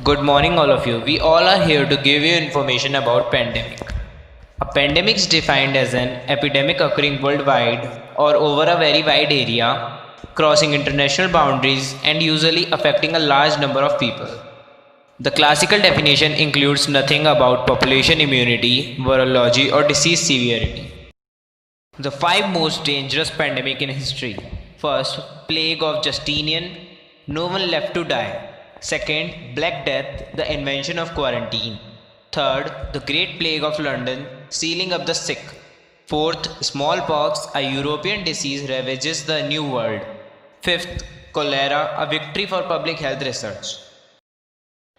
Good morning, all of you. We all are here to give you information about pandemic. A pandemic is defined as an epidemic occurring worldwide or over a very wide area, crossing international boundaries and usually affecting a large number of people. The classical definition includes nothing about population immunity, virology, or disease severity. The five most dangerous pandemic in history. First, plague of Justinian, no one left to die. Second, Black Death, the invention of quarantine. Third, the Great Plague of London, sealing up the sick. Fourth, smallpox, a European disease ravages the New World. Fifth, cholera, a victory for public health research.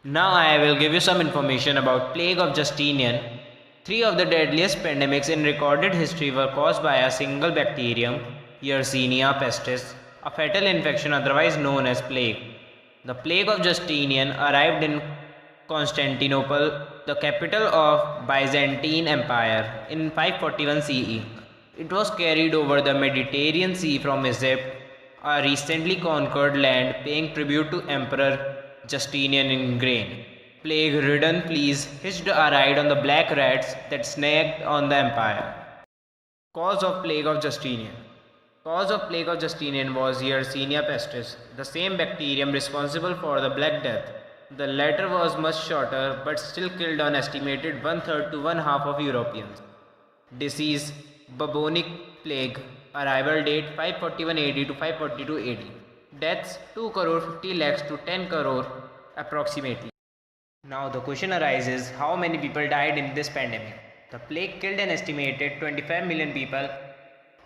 Now I will give you some information about plague of Justinian. Three of the deadliest pandemics in recorded history were caused by a single bacterium, Yersinia pestis, a fatal infection otherwise known as plague. The plague of Justinian arrived in Constantinople, the capital of Byzantine Empire, in 541 CE. It was carried over the Mediterranean Sea from Egypt, a recently conquered land, paying tribute to Emperor Justinian in grain. Plague-ridden fleas hitched a ride on the black rats that snagged on the empire. Cause of Plague of Justinian. Cause of Plague of Justinian was Yersinia pestis, the same bacterium responsible for the Black Death. The latter was much shorter but still killed an estimated one-third to one-half of Europeans. Disease Bubonic Plague. Arrival date 541 AD to 542 AD. Deaths 2 crore 50 lakhs to 10 crore approximately. Now the question arises, how many people died in this pandemic? The plague killed an estimated 25 million people,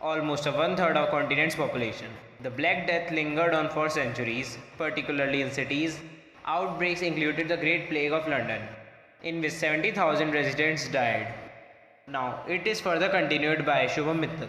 almost a one-third of continent's population. The Black Death lingered on for centuries, particularly in cities. Outbreaks included the Great Plague of London, in which 70,000 residents died. Now it is further continued by Shubham Mittal.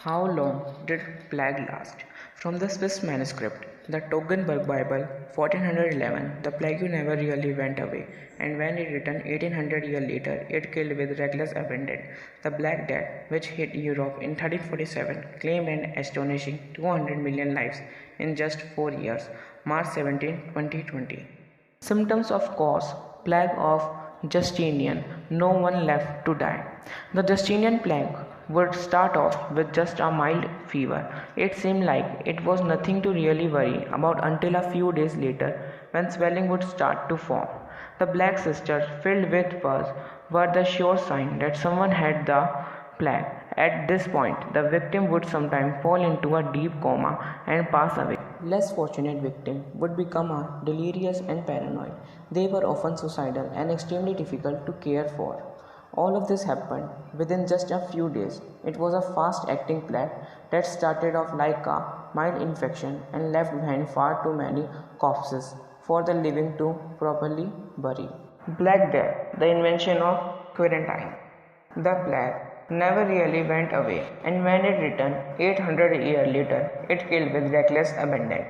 How long did plague last? From the Swiss manuscript, the Toggenburg Bible, 1411, the plague never really went away, and when it returned 1800 years later, it killed with reckless abandon. The Black Death, which hit Europe in 1347, claimed an astonishing 200 million lives in just 4 years, March 17, 2020. Symptoms of cause, plague of Justinian, no one left to die. The Justinian plague would start off with just a mild fever. It seemed like it was nothing to really worry about until a few days later when swelling would start to form. The black sisters, filled with pus, were the sure sign that someone had the plague. At this point, the victim would sometimes fall into a deep coma and pass away. Less fortunate victims would become delirious and paranoid. They were often suicidal and extremely difficult to care for. All of this happened within just a few days. It was a fast-acting plague that started off like a mild infection and left behind far too many corpses for the living to properly bury. Black Death, the invention of quarantine. The plague never really went away, and when it returned 800 years later, it killed with reckless abandon.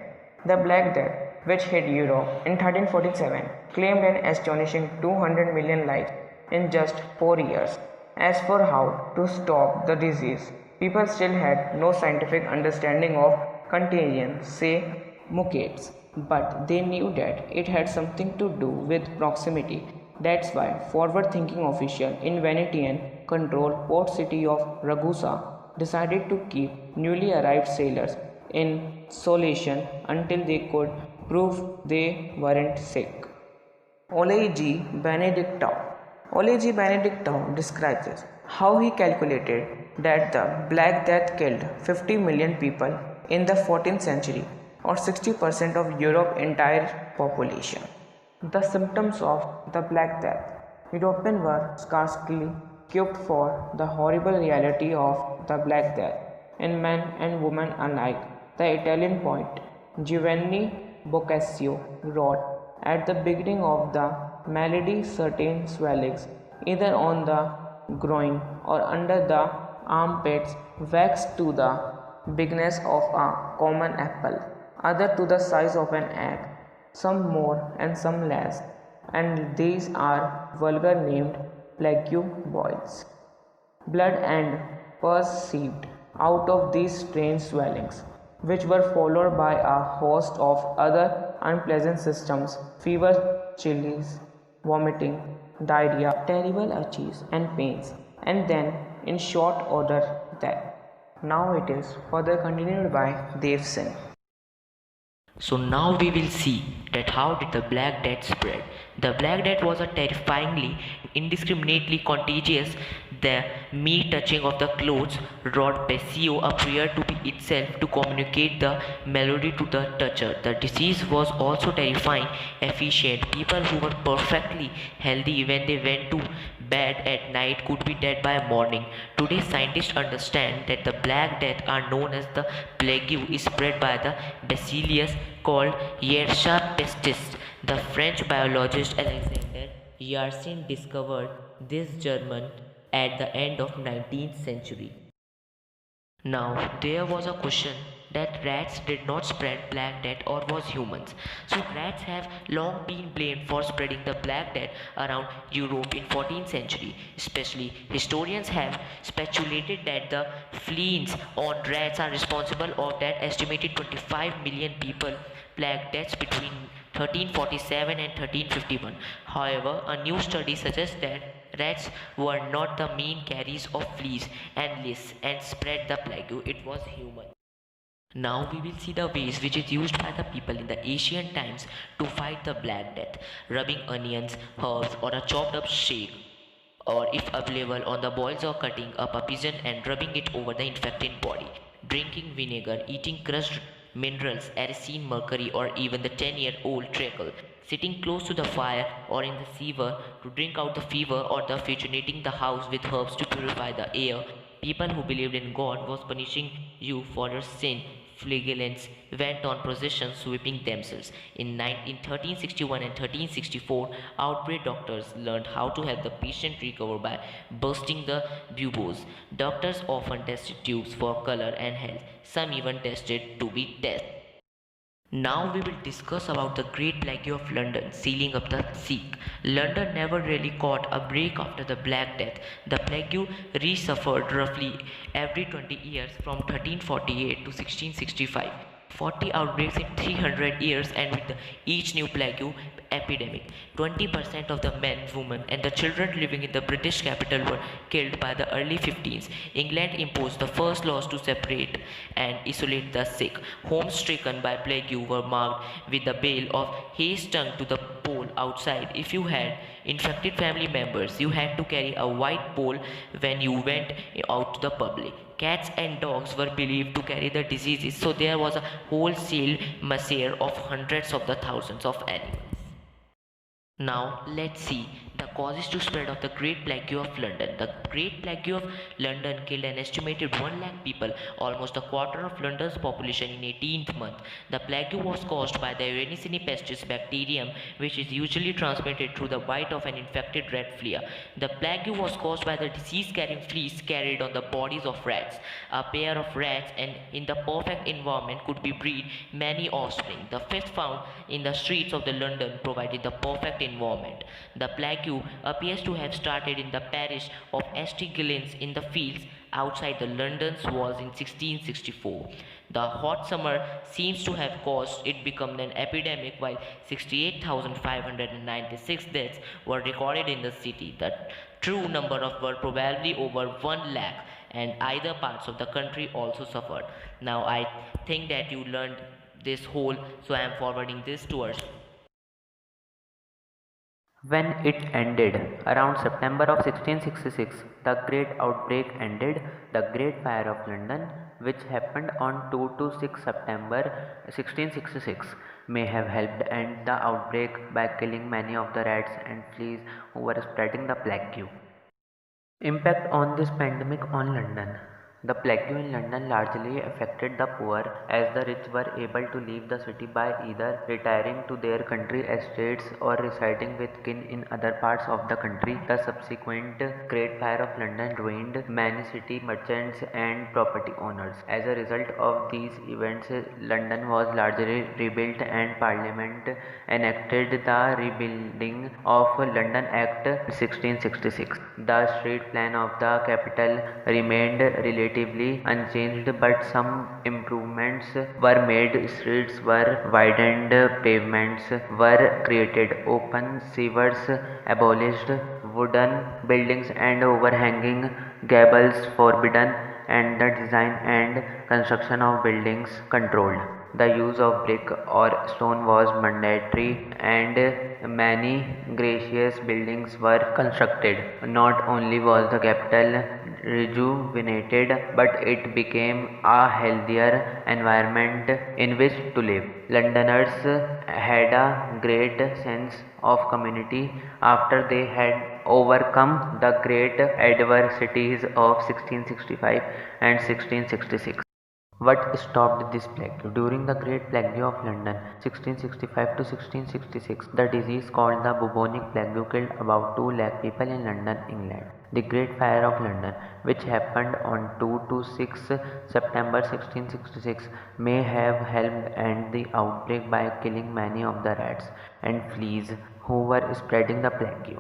The Black Death, which hit Europe in 1347, claimed an astonishing 200 million lives in just 4 years. As for how to stop the disease, people still had no scientific understanding of contagion, say mosquitoes, but they knew that it had something to do with proximity. That's why forward-thinking official in Venetian-controlled port city of Ragusa decided to keep newly arrived sailors in isolation until they could prove they weren't sick. Ole G. Benedictau. Ole G. Benedictau describes how he calculated that the Black Death killed 50 million people in the 14th century, or 60% of Europe's entire population. The symptoms of the Black Death. Europeans were scarcely equipped for the horrible reality of the Black Death, in men and women alike. The Italian poet Giovanni Boccaccio wrote at the beginning of the malady certain swellings, either on the groin or under the armpits, waxed to the bigness of a common apple, other to the size of an egg, some more and some less, and these are vulgar named plague boils. Blood and pus seeped out of these strange swellings, which were followed by a host of other unpleasant symptoms, fever, chills, vomiting, diarrhea, terrible itches and pains, and then, in short order, death. Now it is further continued by Dev Singh. So now we will see that how did the Black Death spread. The Black Death was a terrifyingly, indiscriminately contagious. The mere touching of the clothes rod Bessio appeared to be itself to communicate the malady to the toucher. The disease was also terrifying, efficient. People who were perfectly healthy when they went to bed at night could be dead by morning. Today scientists understand that the Black Death are known as the plague is spread by the bacillus called Yersinia pestis. The French biologist Alexander Yersin discovered this German at the end of 19th century. Now, there was a question that rats did not spread Black Death or was humans. So rats have long been blamed for spreading the Black Death around Europe in 14th century. Especially historians have speculated that the fleas on rats are responsible of that estimated 25 million people Black Deaths between 1347 and 1351. However, a new study suggests that rats were not the main carriers of fleas and lice and spread the plague. It was human. Now we will see the ways which is used by the people in the ancient times to fight the Black Death. Rubbing onions, herbs or a chopped up shake, or if available on the boils or cutting up a pigeon and rubbing it over the infected body. Drinking vinegar, eating crushed minerals, arsen, mercury or even the 10-year-old treacle. Sitting close to the fire or in the sewer to drink out the fever or the fuminating the house with herbs to purify the air. People who believed in God was punishing you for your sin. Flagellants went on processions sweeping themselves. In 1361 and 1364, outbreak doctors learned how to help the patient recover by bursting the buboes. Doctors often tested tubes for color and health. Some even tested to be death. Now we will discuss about the Great Plague of London sealing up the sick. London never really caught a break after the Black Death. The plague resuffered roughly every 20 years from 1348 to 1665. 40 outbreaks in 300 years, and with each new plague epidemic, 20% of the men, women and the children living in the British capital were killed by the early 15th. England imposed the first laws to separate and isolate the sick. Homes stricken by plague were marked with the bale of hay stung to the pole outside. If you had infected family members, you had to carry a white pole when you went out to the public. Cats and dogs were believed to carry the diseases, so there was a wholesale massacre of hundreds of the thousands of animals. Now let's see the causes to spread of the Great Plague of London. The Great Plague of London killed an estimated 1 lakh people, almost a quarter of London's population in 18th month. The plague was caused by the Yersinia pestis bacterium, which is usually transmitted through the bite of an infected rat flea. The plague was caused by the disease-carrying fleas carried on the bodies of rats. A pair of rats and in the perfect environment could be breed many offspring. The fifth found in the streets of the London provided the perfect environment. The plague appears to have started in the parish of St. Giles in the fields outside the London's walls in 1664. The hot summer seems to have caused it become an epidemic, while 68,596 deaths were recorded in the city. The true number of were probably over 1 lakh, and either parts of the country also suffered. Now I think that you learned this whole, so I am forwarding this towards. When it ended, around September of 1666, the Great Outbreak ended. The Great Fire of London, which happened on 2 to 6 September 1666, may have helped end the outbreak by killing many of the rats and fleas who were spreading the plague. Impact on this pandemic on London. The plague in London largely affected the poor, as the rich were able to leave the city by either retiring to their country estates or residing with kin in other parts of the country. The subsequent Great Fire of London ruined many city merchants and property owners. As a result of these events, London was largely rebuilt, and Parliament enacted the Rebuilding of London Act 1666. The street plan of the capital remained relatively relatively unchanged, but some improvements were made. Streets were widened, pavements were created, open sewers abolished, wooden buildings and overhanging gables forbidden, and the design and construction of buildings controlled. The use of brick or stone was mandatory, and many gracious buildings were constructed. Not only was the capital rejuvenated, but it became a healthier environment in which to live. Londoners had a great sense of community after they had overcome the great adversities of 1665 and 1666. What stopped this plague? During the Great Plague of London, 1665 to 1666, the disease called the bubonic plague killed about 2 lakh people in London, England. The Great Fire of London, which happened on 2 to 6 September 1666, may have helped end the outbreak by killing many of the rats and fleas who were spreading the plague.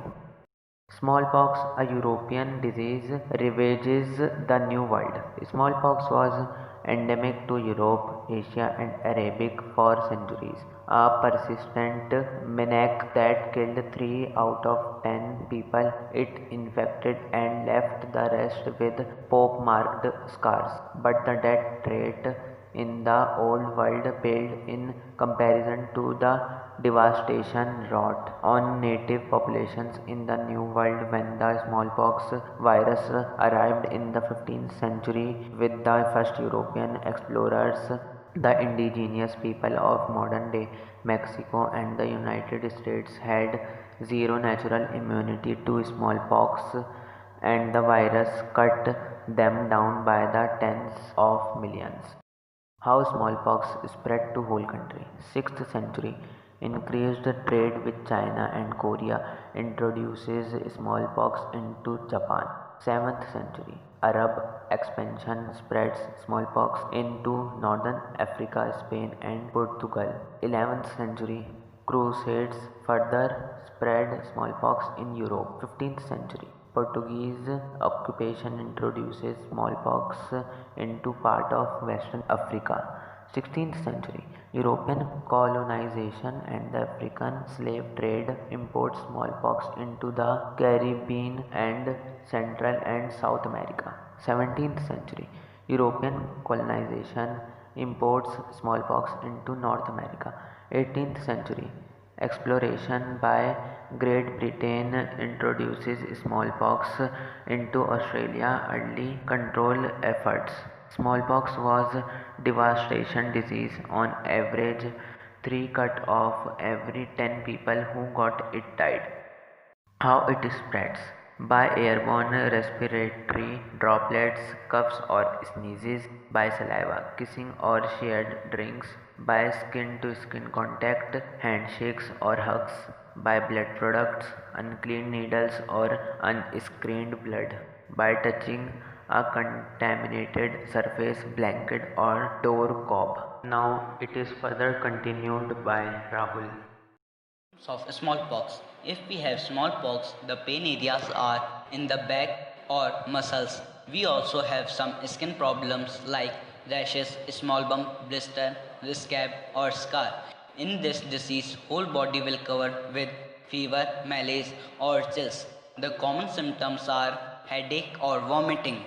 Smallpox, a European disease, ravages the New World. Smallpox was endemic to Europe, Asia, and Arabic for centuries. A persistent menace that killed 3 out of 10 people it infected and left the rest with pock-marked scars. But the death rate in the Old World paled in comparison to the devastation wrought on native populations in the New World when the smallpox virus arrived in the 15th century with the first European explorers. The indigenous people of modern day Mexico and the United States had zero natural immunity to smallpox, and the virus cut them down by the tens of millions. How smallpox spread to whole country. 6th century increased trade with China and Korea introduces smallpox into Japan. 7th century Arab expansion spreads smallpox into northern Africa, Spain and Portugal. 11th century Crusades further spread smallpox in Europe. 15th century Portuguese occupation introduces smallpox into part of Western Africa. 16th century European colonization and the African slave trade imports smallpox into the Caribbean and Central and South America. 17th century European colonization imports smallpox into North America. 18th century exploration by Great Britain introduces smallpox into Australia. Early control efforts. Smallpox was devastation disease. On average, 3 cut off every 10 people who got it died. How it spreads. By airborne respiratory droplets, coughs or sneezes, by saliva, kissing or shared drinks, by skin to skin contact, handshakes or hugs, by blood products, unclean needles or unscreened blood, by touching a contaminated surface, blanket or door cob. Now it is further continued by Rahul. Of smallpox. If we have smallpox, the pain areas are in the back or muscles. We also have some skin problems like rashes, small bump, blister, scab or scar. In this disease, whole body will cover with fever, malaise or chills. The common symptoms are headache or vomiting.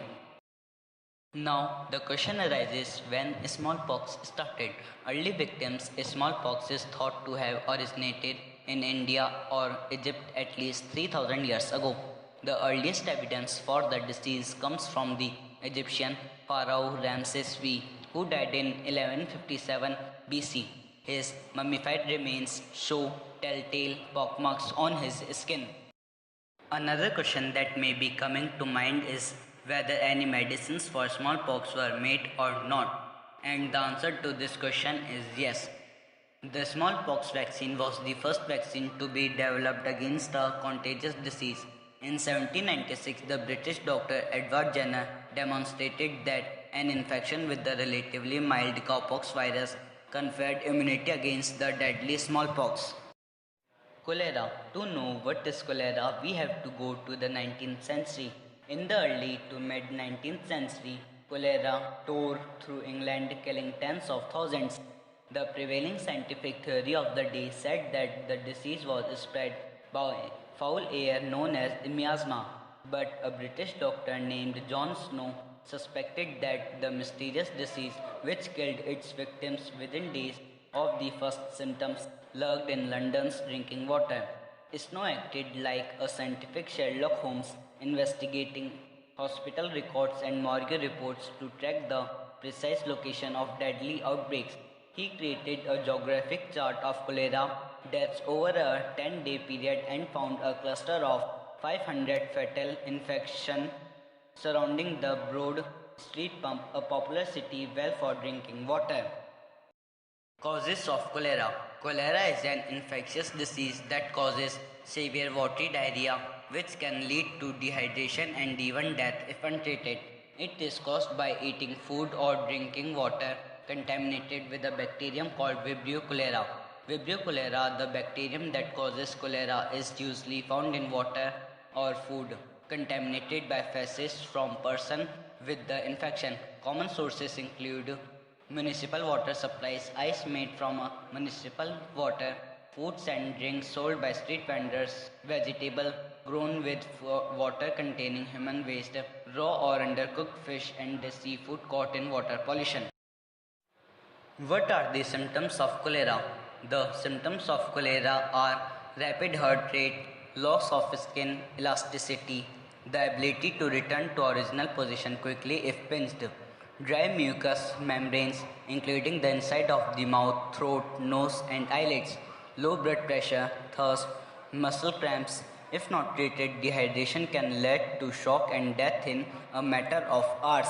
Now the question arises when smallpox started. Early victims smallpox is thought to have originated in India or Egypt at least 3000 years ago. The earliest evidence for the disease comes from the Egyptian pharaoh Ramses V, who died in 1157 BC. His mummified remains show telltale pockmarks on his skin. Another question that may be coming to mind is whether any medicines for smallpox were made or not. And the answer to this question is yes. The smallpox vaccine was the first vaccine to be developed against a contagious disease. In 1796, the British doctor Edward Jenner demonstrated that an infection with the relatively mild cowpox virus conferred immunity against the deadly smallpox. Cholera. To know what is cholera, we have to go to the 19th century. In the early to mid 19th century, cholera tore through England, killing tens of thousands. The prevailing scientific theory of the day said that the disease was spread by foul air known as miasma, but a British doctor named John Snow suspected that the mysterious disease, which killed its victims within days of the first symptoms, lurked in London's drinking water. Snow acted like a scientific Sherlock Holmes, investigating hospital records and morgue reports to track the precise location of deadly outbreaks. He created a geographic chart of cholera deaths over a 10-day period and found a cluster of 500 fatal infections surrounding the Broad Street pump, a popular city well for drinking water. Causes of cholera. Cholera is an infectious disease that causes severe watery diarrhea, which can lead to dehydration and even death if untreated. It is caused by eating food or drinking water contaminated with a bacterium called Vibrio cholera. Vibrio cholera, the bacterium that causes cholera, is usually found in water or food contaminated by feces from person with the infection. Common sources include municipal water supplies, ice made from municipal water, foods and drinks sold by street vendors, vegetable grown with water containing human waste, raw or undercooked fish and seafood caught in water pollution. What are the symptoms of cholera? The symptoms of cholera are rapid heart rate, loss of skin elasticity, the ability to return to original position quickly if pinched, dry mucous membranes including the inside of the mouth, throat, nose and eyelids, low blood pressure, thirst, muscle cramps. If not treated, dehydration can lead to shock and death in a matter of hours.